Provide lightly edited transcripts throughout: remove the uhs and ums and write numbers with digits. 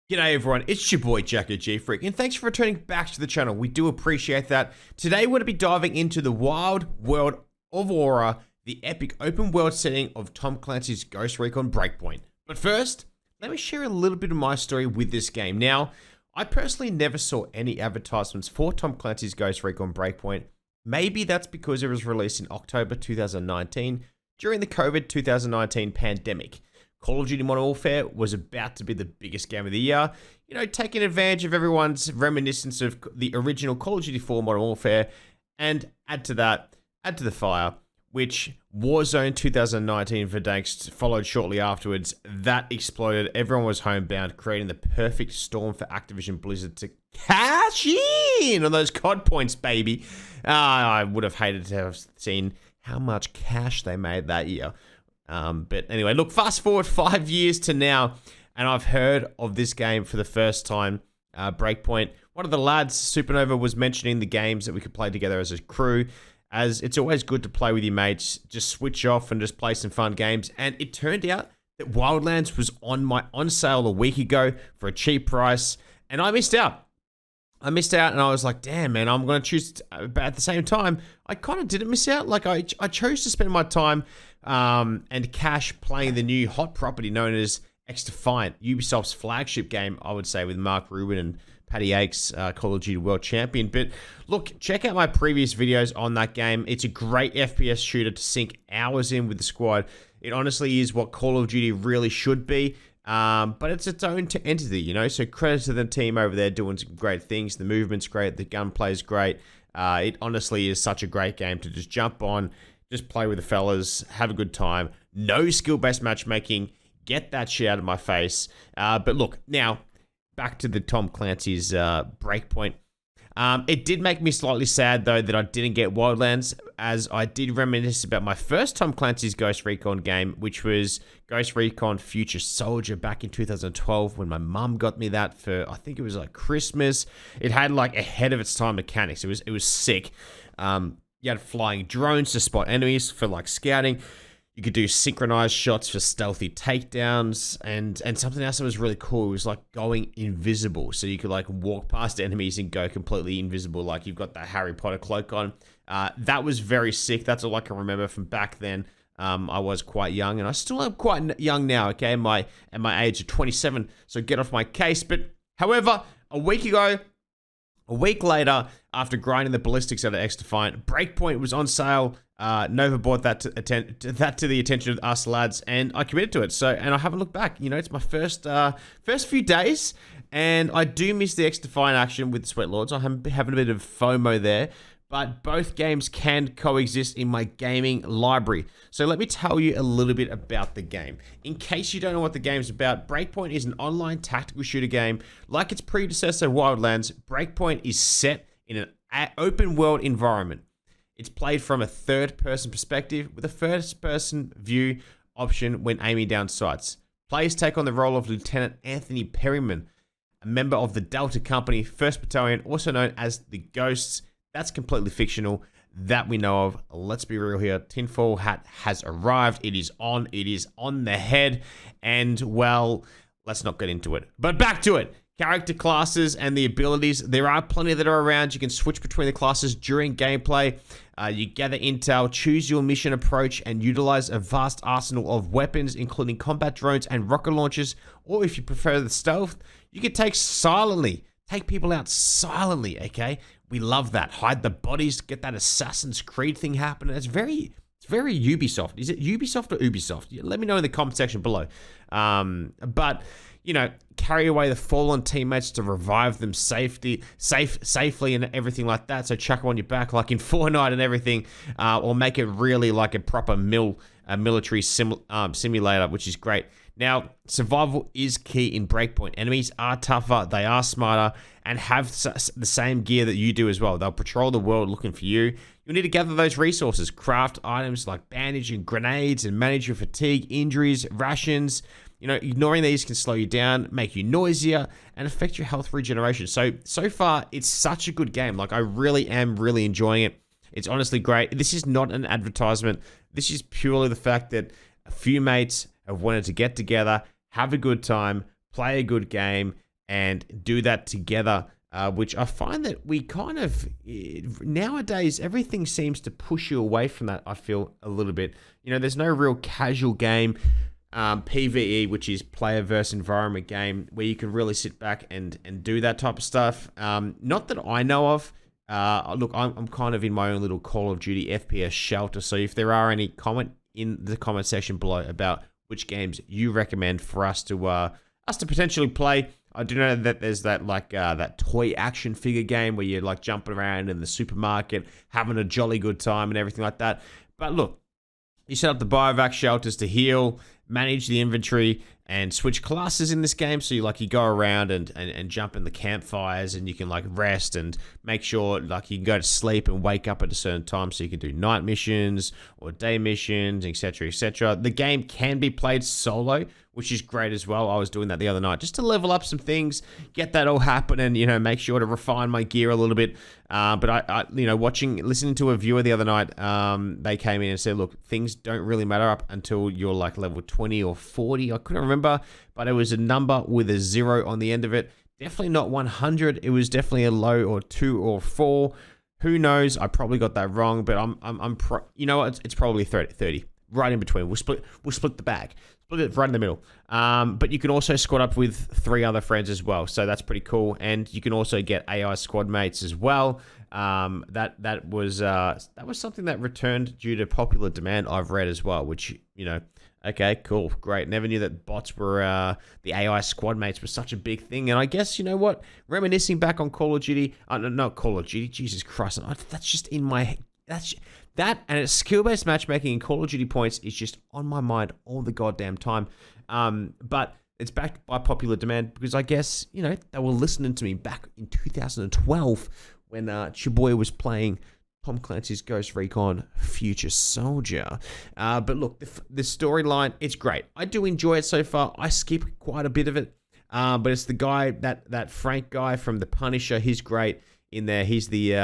G'day everyone, it's your boy Jacko G Freak, and thanks for returning back to the channel. We do appreciate that. Today we're going to be diving into the wild world of Aura, the epic open world setting of Tom Clancy's Ghost Recon Breakpoint. But first, let me share a little bit of my story with this game. Now, I personally never saw any advertisements for Tom Clancy's Ghost Recon Breakpoint. Maybe that's because it was released in October 2019 during the COVID 2019 pandemic. Call of Duty Modern Warfare was about to be the biggest game of the year, taking advantage of everyone's reminiscence of the original Call of Duty 4 Modern Warfare, and add to the fire, which Warzone 2019 Verdansk followed shortly afterwards. That exploded, everyone was homebound, creating the perfect storm for Activision Blizzard to cash in on those COD points, baby. I would have hated to have seen how much cash they made that year. But anyway, look, fast forward 5 years to now, and I've heard of this game for the first time, Breakpoint. One of the lads, Supernova, was mentioning the games that we could play together as a crew, as it's always good to play with your mates, just switch off and just play some fun games. And it turned out that Wildlands was on sale a week ago for a cheap price, and I missed out. And I was like, damn, man, I'm going to choose. But at the same time, I kind of didn't miss out. Like, I chose to spend my time and cash playing the new hot property known as XDefiant, Ubisoft's flagship game, I would say, with Mark Rubin and Paddy Aikes, Call of Duty World Champion. But look, check out my previous videos on that game. It's a great FPS shooter to sink hours in with the squad. It honestly is what Call of Duty really should be. But it's its own entity, so credit to the team over there doing some great things. The movement's great, the gunplay's great. It honestly is such a great game to just jump on, just play with the fellas, have a good time. No skill-based matchmaking. Get that shit out of my face. But look, now, back to the Tom Clancy's Breakpoint. It did make me slightly sad, though, that I didn't get Wildlands, as I did reminisce about my first Tom Clancy's Ghost Recon game, which was Ghost Recon Future Soldier back in 2012, when my mum got me that for, I think it was like Christmas. It had like ahead of its time mechanics. It was sick. You had flying drones to spot enemies for like scouting. You could do synchronized shots for stealthy takedowns, and something else that was really cool was like going invisible. So you could like walk past enemies and go completely invisible, like you've got that Harry Potter cloak on. That was very sick. That's all I can remember from back then. I was quite young, and I still am quite young now, okay, at my age of 27, so get off my case. But however, a week later, after grinding the ballistics out of XDefiant, Breakpoint was on sale. Nova brought that to the attention of us lads, and I committed to it. And I haven't looked back. It's my first few days, and I do miss the XDefiant action with the Sweat Lords. I'm having a bit of FOMO there, but both games can coexist in my gaming library. So let me tell you a little bit about the game. In case you don't know what the game's about, Breakpoint is an online tactical shooter game. Like its predecessor, Wildlands, Breakpoint is set in an open world environment. It's played from a third-person perspective with a first-person view option when aiming down sights. Players take on the role of Lieutenant Anthony Perryman, a member of the Delta Company, 1st Battalion, also known as the Ghosts. That's completely fictional, that we know of. Let's be real here. Tinfoil Hat has arrived. It is on the head. And, well, let's not get into it. But back to it. Character classes and the abilities. There are plenty that are around. You can switch between the classes during gameplay. You gather intel, choose your mission approach, and utilize a vast arsenal of weapons, including combat drones and rocket launchers. Or if you prefer the stealth, you can take people out silently, okay? We love that. Hide the bodies, get that Assassin's Creed thing happening. It's very Ubisoft. Is it Ubisoft or Ubisoft? Let me know in the comment section below. But carry away the fallen teammates to revive them safely and everything like that. So chuck them on your back like in Fortnite and everything, or make it really like a proper military simulator, which is great. Now, survival is key in Breakpoint. Enemies are tougher, they are smarter, and have the same gear that you do as well. They'll patrol the world looking for you. You'll need to gather those resources, craft items like bandage and grenades, and manage your fatigue, injuries, rations. Ignoring these can slow you down, make you noisier, and affect your health regeneration. So far, it's such a good game. Like, I really am enjoying it. It's honestly great. This is not an advertisement. This is purely the fact that a few mates have wanted to get together, have a good time, play a good game, and do that together. Which I find that we kind of, nowadays, everything seems to push you away from that, I feel, a little bit. You know, there's no real casual game, PvE, which is player versus environment game, where you can really sit back and do that type of stuff. Not that I know of. Look, I'm kind of in my own little Call of Duty FPS shelter, so if there are any comment in the comment section below about which games you recommend for us to potentially play. I do know that there's that that toy action figure game where you're like jumping around in the supermarket, having a jolly good time and everything like that. But look, you set up the biovac shelters to heal, manage the inventory, and switch classes in this game. So you go around and jump in the campfires, and you can like rest and make sure like you can go to sleep and wake up at a certain time, so you can do night missions or day missions, etc., etc. The game can be played solo, which is great as well. I was doing that the other night just to level up some things, get that all happening, you know, make sure to refine my gear a little bit. But I you know, listening to a viewer the other night, they came in and said, look, things don't really matter up until you're like level 20 or 40. I couldn't remember, but it was a number with a 0 on the end of it. Definitely not 100. It was definitely a low or 2 or 4. Who knows? I probably got that wrong, but you know what? It's probably 30, right in between. We'll split the bag. Split it right in the middle. But you can also squad up with 3 other friends as well, so that's pretty cool. And you can also get AI squad mates as well. That was something that returned due to popular demand, I've read as well. Which, you know, okay, cool, great. Never knew that bots were the AI squad mates were such a big thing. And I guess, you know what, reminiscing back on Call of Duty, not Call of Duty. Jesus Christ, that's just in my head. That and it's skill-based matchmaking in Call of Duty points is just on my mind all the goddamn time. But it's backed by popular demand because I guess, you know, they were listening to me back in 2012 when Chiboy was playing Tom Clancy's Ghost Recon Future Soldier. But look, the storyline, it's great. I do enjoy it so far. I skip quite a bit of it. But it's the guy, that Frank guy from The Punisher. He's great in there. He's the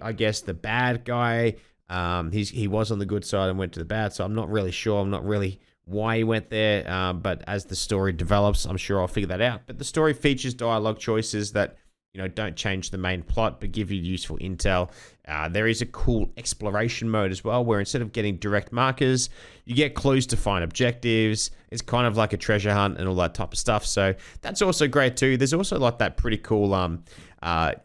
I guess the bad guy. He was on the good side and went to the bad, so I'm not really sure. I'm not really why he went there. But as the story develops, I'm sure I'll figure that out. But the story features dialogue choices that, you know, don't change the main plot, but give you useful intel. There is a cool exploration mode as well, where instead of getting direct markers, you get clues to find objectives. It's kind of like a treasure hunt and all that type of stuff. So that's also great too. There's also like that pretty cool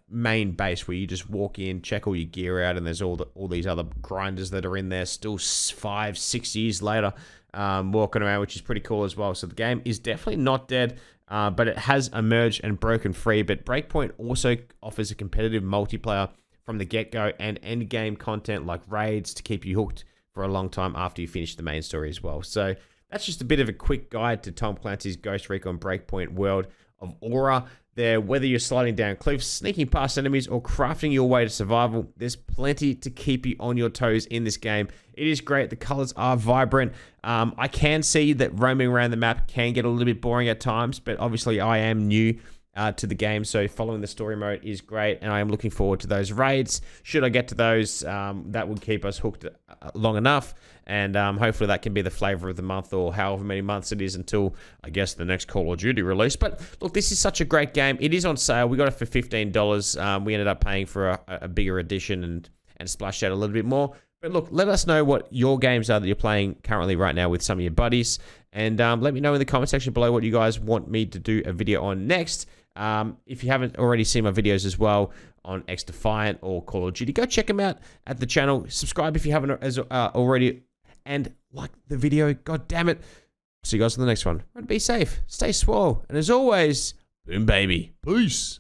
main base where you just walk in, check all your gear out, and there's all these other grinders that are in there still 5-6 years later, walking around, which is pretty cool as well. So the game is definitely not dead. But it has emerged and broken free. But Breakpoint also offers a competitive multiplayer from the get-go and end-game content like raids to keep you hooked for a long time after you finish the main story as well. So that's just a bit of a quick guide to Tom Clancy's Ghost Recon Breakpoint World of Aura. There, whether you're sliding down cliffs, sneaking past enemies, or crafting your way to survival, there's plenty to keep you on your toes in this game. It is great. The colors are vibrant. I can see that roaming around the map can get a little bit boring at times, but obviously I am new to the game, so following the story mode is great, and I am looking forward to those raids. Should I get to those, that would keep us hooked long enough, and hopefully that can be the flavor of the month, or however many months it is until, I guess, the next Call of Duty release. But look, this is such a great game. It is on sale. We got it for $15. We ended up paying for a bigger edition and splashed out a little bit more. But look, let us know what your games are that you're playing currently right now with some of your buddies, and let me know in the comment section below what you guys want me to do a video on next. If you haven't already seen my videos as well on X-Defiant or Call of Duty, go check them out at the channel. Subscribe if you haven't already, and like the video. God damn it. See you guys in the next one. Be safe, stay swole, and as always, boom baby. Peace.